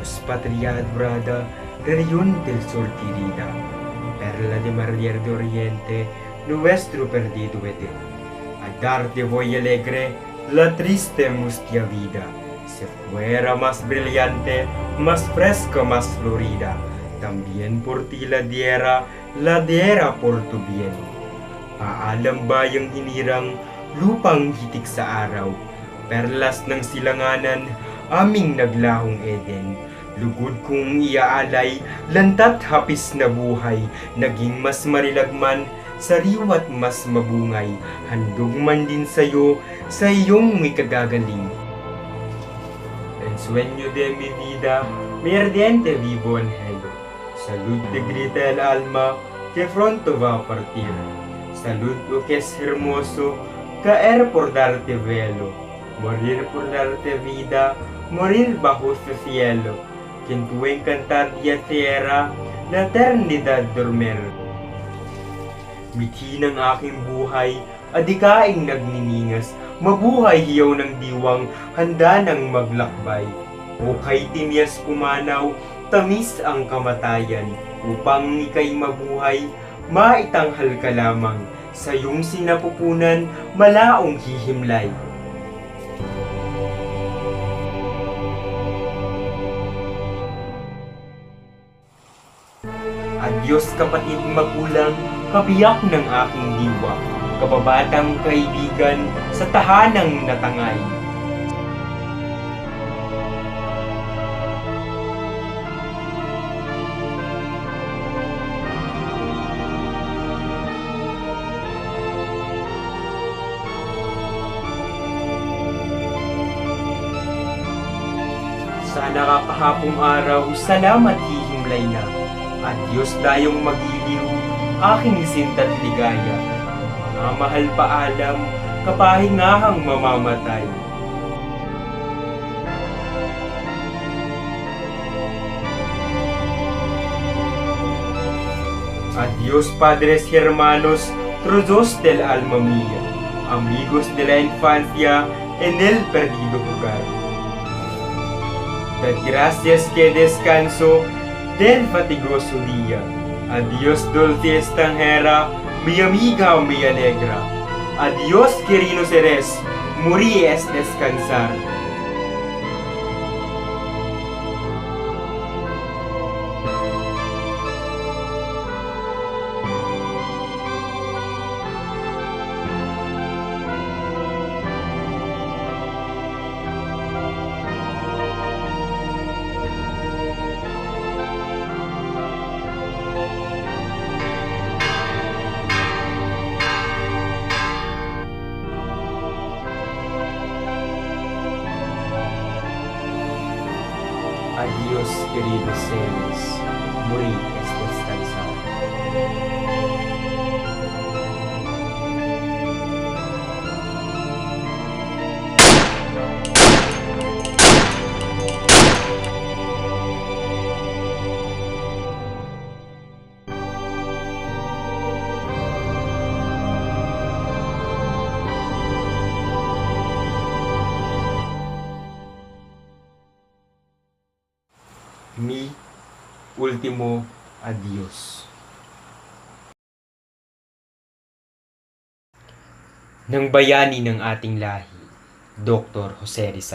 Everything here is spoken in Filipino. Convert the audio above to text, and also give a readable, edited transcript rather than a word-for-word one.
Somos patria adorada, región del sol querida, perla de mar de oriente, nuestro perdido Edén. A darte voy alegre la triste mustia vida, si fuera más brillante, más fresca, más florida, también por ti la diera por tu bien. Paalam bayang hinirang, lupang hitik sa araw, perlas ng silanganan, aming naglahong Eden. Lugod kong iaalay, lantat hapis na buhay, naging mas marilagman, sariwa't mas mabungay, handog man din sa'yo, sa iyong may kagagaling. En sueño de mi vida, mi ardiente vivo anhelo, salud de grita el alma, que pronto va a partir. Salud lo que es hermoso, caer por darte velo, morir por darte vida, morir bajo su cielo. Quien tu encantar dia tierra, la eternidad dormir. Mithi ng aking buhay, adikaing nagniningas, mabuhay hiyaw ng diwang, handa ng maglakbay. O kay timyas pumanaw, tamis ang kamatayan, upang ika'y mabuhay, maitanghal ka lamang, sa iyong sinapupunan, malaong hihimlay. Adios kapatid magulang, kabiyak ng aking diwa, kababatang kaibigan sa tahanang natangay. Sa nakakahapong araw, salamat hihimlay na. At Diyos dayong magiliw, aking sinta't ligaya. Mga mahal paalam, kapahingahang mamamatay. Adios Padres Hermanos, trozos del alma mía, amigos de la infancia en el perdido lugar. Dad gracias que descanso del fatigoso día. Adiós dulce extranjera, mi amiga o mi alegra. Adiós querido seres, morir es descansar. Adiós, queridos seres, morir es descansar. Mi último adios. Ng bayani ng ating lahi, Dr. Jose Rizal.